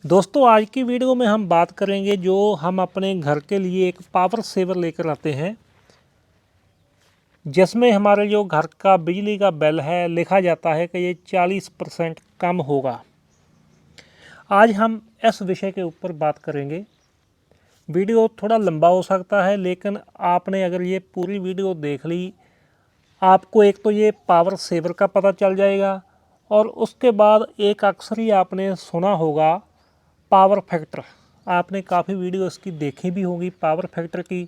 दोस्तों आज की वीडियो में हम बात करेंगे जो हम अपने घर के लिए एक पावर सेवर लेकर आते हैं, जिसमें हमारे जो घर का बिजली का बिल है लिखा जाता है कि ये 40% कम होगा। आज हम इस विषय के ऊपर बात करेंगे। वीडियो थोड़ा लंबा हो सकता है, लेकिन आपने अगर ये पूरी वीडियो देख ली, आपको एक तो ये पावर सेवर का पता चल जाएगा और उसके बाद एक अक्सर ही आपने सुना होगा पावर फैक्टर। आपने काफ़ी वीडियो इसकी देखी भी होंगी पावर फैक्टर की,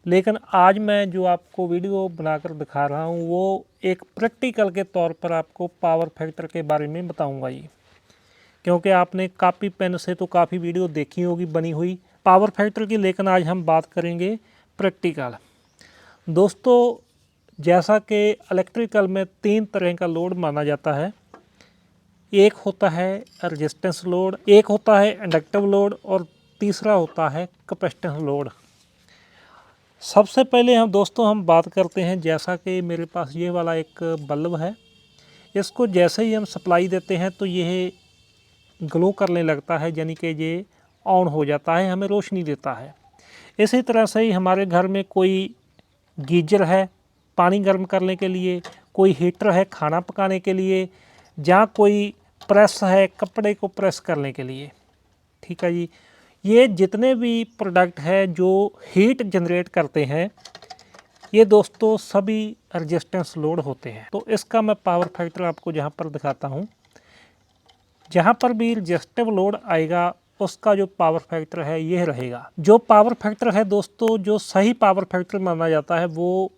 लेकिन आज मैं जो आपको वीडियो बनाकर दिखा रहा हूँ वो एक प्रैक्टिकल के तौर पर आपको पावर फैक्टर के बारे में बताऊँगा ये, क्योंकि आपने कापी पेन से तो काफ़ी वीडियो देखी होगी बनी हुई पावर फैक्टर की, लेकिन आज हम बात करेंगे प्रैक्टिकल। दोस्तों जैसा कि इलेक्ट्रिकल में 3 तरह का लोड माना जाता है। एक होता है रेजिस्टेंस लोड, एक होता है इंडक्टिव लोड और तीसरा होता है कैपेसिटेंस लोड। सबसे पहले हम बात करते हैं, जैसा कि मेरे पास ये वाला एक बल्ब है, इसको जैसे ही हम सप्लाई देते हैं तो यह ग्लो करने लगता है, यानी कि ये ऑन हो जाता है, हमें रोशनी देता है। इसी तरह से ही हमारे घर में कोई गीजर है पानी गर्म करने के लिए, कोई हीटर है खाना पकाने के लिए, जहाँ कोई प्रेस है कपड़े को प्रेस करने के लिए। ठीक है जी, ये जितने भी प्रोडक्ट है जो हीट जनरेट करते हैं ये दोस्तों सभी रेजिस्टेंस लोड होते हैं। तो इसका मैं पावर फैक्टर आपको जहाँ पर दिखाता हूँ, जहाँ पर भी रेजिस्टिव लोड आएगा उसका जो पावर फैक्टर है यह रहेगा। जो पावर फैक्टर है दोस्तों, जो सही पावर फैक्टर माना जाता है वो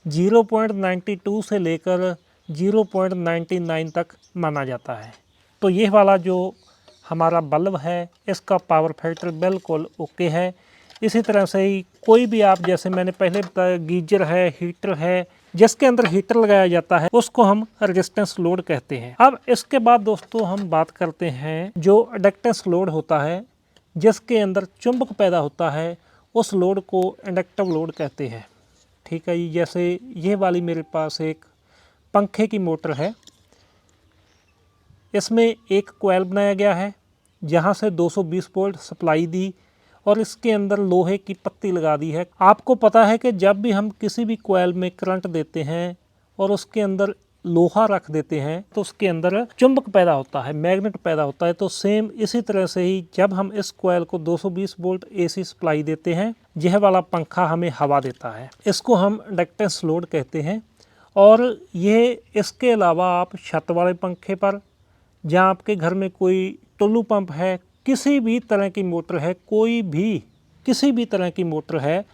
0.92 से लेकर 0.99 तक माना जाता है। तो ये वाला जो हमारा बल्ब है इसका पावर फैक्टर बिल्कुल ओके है। इसी तरह से ही कोई भी आप, जैसे मैंने पहले बताया, गीजर है हीटर है, जिसके अंदर हीटर लगाया जाता है उसको हम रेजिस्टेंस लोड कहते हैं। अब इसके बाद दोस्तों हम बात करते हैं जो इंडक्टेंस लोड होता है, जिसके अंदर चुंबक पैदा होता है, उस लोड को इंडक्टिव लोड कहते हैं। ठीक है जी, जैसे ये वाली मेरे पास एक पंखे की मोटर है, इसमें एक कोयल बनाया गया है जहाँ से 220 वोल्ट सप्लाई दी और इसके अंदर लोहे की पत्ती लगा दी है। आपको पता है कि जब भी हम किसी भी कोयल में करंट देते हैं और उसके अंदर लोहा रख देते हैं तो उसके अंदर चुंबक पैदा होता है, मैग्नेट पैदा होता है। तो सेम इसी तरह से ही जब हम इस कोयल को 220 वोल्ट एसी सप्लाई देते हैं, यह वाला पंखा हमें हवा देता है, इसको हम इंडक्टेंस लोड कहते हैं। और ये इसके अलावा आप छत वाले पंखे पर, जहाँ आपके घर में कोई टुल्लू पंप है, किसी भी तरह की मोटर है, कोई भी किसी भी तरह की मोटर है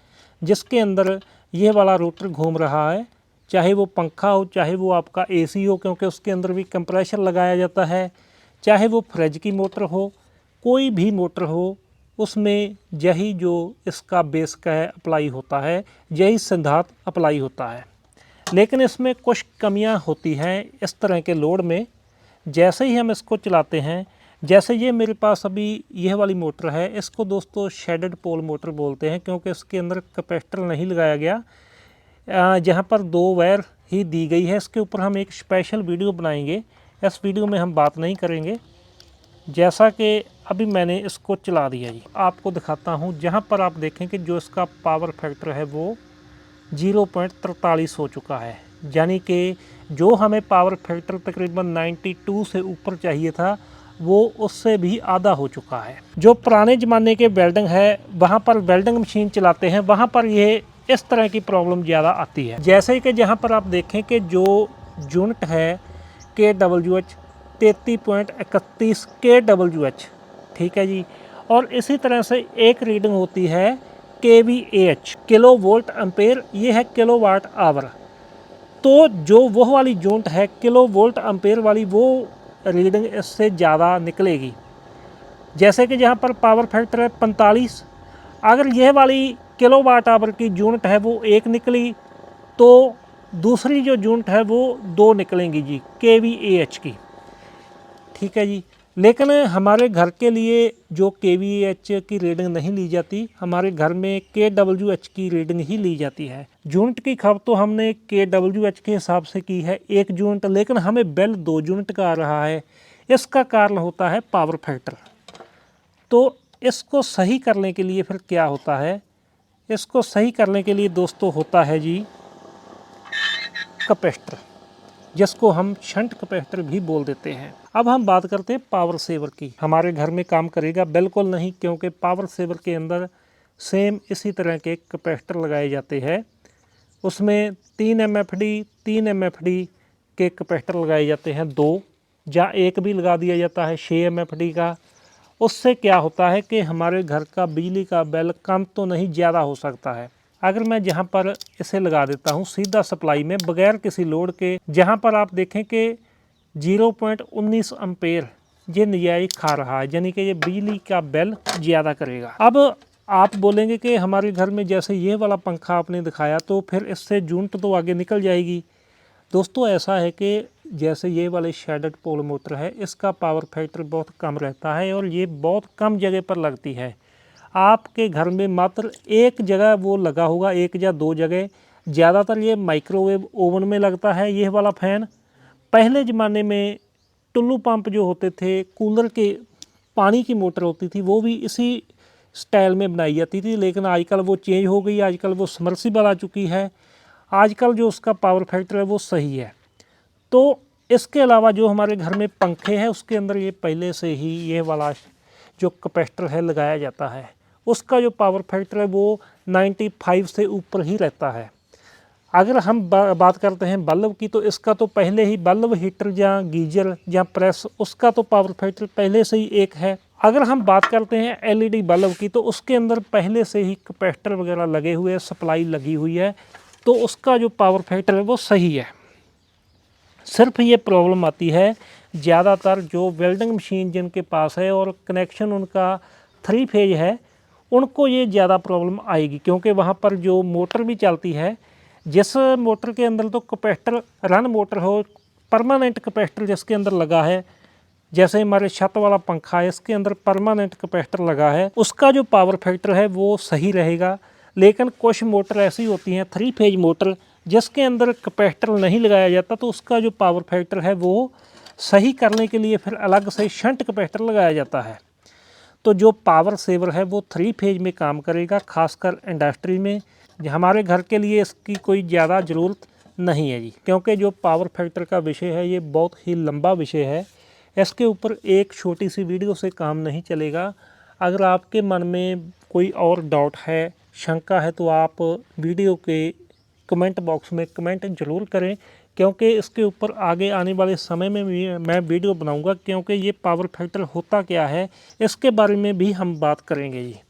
जिसके अंदर ये वाला रोटर घूम रहा है, चाहे वो पंखा हो चाहे वो आपका एसी हो, क्योंकि उसके अंदर भी कंप्रेशर लगाया जाता है, चाहे वो फ्रिज की मोटर हो, कोई भी मोटर हो, उसमें यही जो इसका बेस का है अप्लाई होता है, यही सिद्धांत अप्लाई होता है। लेकिन इसमें कुछ कमियां होती हैं इस तरह के लोड में। जैसे ही हम इसको चलाते हैं, जैसे ये मेरे पास अभी यह वाली मोटर है, इसको दोस्तों शेडेड पोल मोटर बोलते हैं, क्योंकि इसके अंदर कैपेसिटर नहीं लगाया गया, जहाँ पर 2 वायर ही दी गई है। इसके ऊपर हम एक स्पेशल वीडियो बनाएंगे, इस वीडियो में हम बात नहीं करेंगे। जैसा कि अभी मैंने इसको चला दिया जी, आपको दिखाता हूँ। जहाँ पर आप देखें कि जो इसका पावर फैक्टर है वो 0.43 हो चुका है, यानी कि जो हमें पावर फैक्टर तकरीबन 92 से ऊपर चाहिए था वो उससे भी आधा हो चुका है। जो पुराने ज़माने के वेल्डिंग है, वहाँ पर वेल्डिंग मशीन चलाते हैं, वहाँ पर ये इस तरह की प्रॉब्लम ज़्यादा आती है। जैसे कि जहाँ पर आप देखें कि जो यूनिट है KWH 33.31 KWH, ठीक है जी। और इसी तरह से एक रीडिंग होती है KVAH, किलो वोल्ट एम्पेयर, ये है किलो वाट आवर। तो जो वो वाली यूनिट है किलो वोल्ट एम्पेयर वाली, वो रीडिंग इससे ज़्यादा निकलेगी। जैसे कि जहाँ पर पावर फैक्टर है 45, अगर यह वाली किलो वाट आवर की यूनिट है वो 1 निकली, तो दूसरी जो यूनिट है वो 2 निकलेंगी जी KVAH की। ठीक है जी, लेकिन हमारे घर के लिए जो KVAH की रीडिंग नहीं ली जाती, हमारे घर में KWH की रीडिंग ही ली जाती है। यूनिट की खपत तो हमने KWH के हिसाब से की है 1 यूनिट, लेकिन हमें बिल 2 यूनिट का आ रहा है। इसका कारण होता है पावर फैक्टर। तो इसको सही करने के लिए फिर क्या होता है, इसको सही करने के लिए दोस्तों होता है जी कैपेसिटर, जिसको हम शंट कैपेसिटर भी बोल देते हैं। अब हम बात करते हैं पावर सेवर की। हमारे घर में काम करेगा? बिल्कुल नहीं, क्योंकि पावर सेवर के अंदर सेम इसी तरह के कैपेसिटर लगाए जाते हैं। उसमें 3 MFD 3 MFD के कैपेसिटर लगाए जाते हैं, 2 या 1 भी लगा दिया जाता है 6 MFD का। उससे क्या होता है कि हमारे घर का बिजली का बिल कम तो नहीं, ज़्यादा हो सकता है। अगर मैं जहाँ पर इसे लगा देता हूँ सीधा सप्लाई में बगैर किसी लोड के, जहाँ पर आप देखें कि 0.19 एम्पेयर ये नजायज़ खा रहा है, यानी कि ये बिजली का बिल ज़्यादा करेगा। अब आप बोलेंगे कि हमारे घर में जैसे ये वाला पंखा आपने दिखाया तो फिर इससे जूनट तो आगे निकल जाएगी। दोस्तों ऐसा है कि जैसे ये वाले शेडेड पोल मोटर है, इसका पावर फैक्टर बहुत कम रहता है और ये बहुत कम जगह पर लगती है। आपके घर में मात्र एक जगह वो लगा होगा, 1 या 2 जगह। ज़्यादातर ये माइक्रोवेव ओवन में लगता है ये वाला फ़ैन। पहले ज़माने में टुल्लू पंप जो होते थे, कूलर के पानी की मोटर होती थी, वो भी इसी स्टाइल में बनाई जाती थी, लेकिन आजकल वो चेंज हो गई, आजकल वो सबमर्सिबल आ चुकी है। आजकल जो उसका पावर फैक्टर है वो सही है। तो इसके अलावा जो हमारे घर में पंखे हैं उसके अंदर ये पहले से ही ये वाला जो कैपेसिटर है लगाया जाता है। उसका जो पावर फैक्टर है वो 95 से ऊपर ही रहता है। अगर हम बात करते हैं बल्ब की, तो इसका तो पहले ही बल्ब, हीटर या गीजर या प्रेस, उसका तो पावर फैक्टर पहले से ही एक है। अगर हम बात करते हैं LED बल्ब की, तो उसके अंदर पहले से ही कैपेसिटर वगैरह लगे हुए हैं, सप्लाई लगी हुई है, तो उसका जो पावर फैक्टर है वो सही है। सिर्फ ये प्रॉब्लम आती है ज़्यादातर जो वेल्डिंग मशीन जिनके पास है और कनेक्शन उनका 3 फेज है, उनको ये ज़्यादा प्रॉब्लम आएगी, क्योंकि वहाँ पर जो मोटर भी चलती है, जिस मोटर के अंदर तो कैपेसिटर रन मोटर हो, परमानेंट कैपेसिटर जिसके अंदर लगा है, जैसे हमारे छत वाला पंखा है इसके अंदर परमानेंट कैपेसिटर लगा है, उसका जो पावर फैक्टर है वो सही रहेगा। लेकिन कुछ मोटर ऐसी होती हैं 3 फेज मोटर जिसके अंदर कैपेसिटर नहीं लगाया जाता, तो उसका जो पावर फैक्टर है वो सही करने के लिए फिर अलग से शंट कैपेसिटर लगाया जाता है। तो जो पावर सेवर है वो 3 फेज में काम करेगा, खासकर इंडस्ट्री में। हमारे घर के लिए इसकी कोई ज़्यादा ज़रूरत नहीं है जी, क्योंकि जो पावर फैक्टर का विषय है ये बहुत ही लंबा विषय है। इसके ऊपर एक छोटी सी वीडियो से काम नहीं चलेगा। अगर आपके मन में कोई और डाउट है, शंका है, तो आप वीडियो के कमेंट बॉक्स में कमेंट ज़रूर करें, क्योंकि इसके ऊपर आगे आने वाले समय में भी मैं वीडियो बनाऊंगा, क्योंकि ये पावर फैक्टर होता क्या है इसके बारे में भी हम बात करेंगे जी।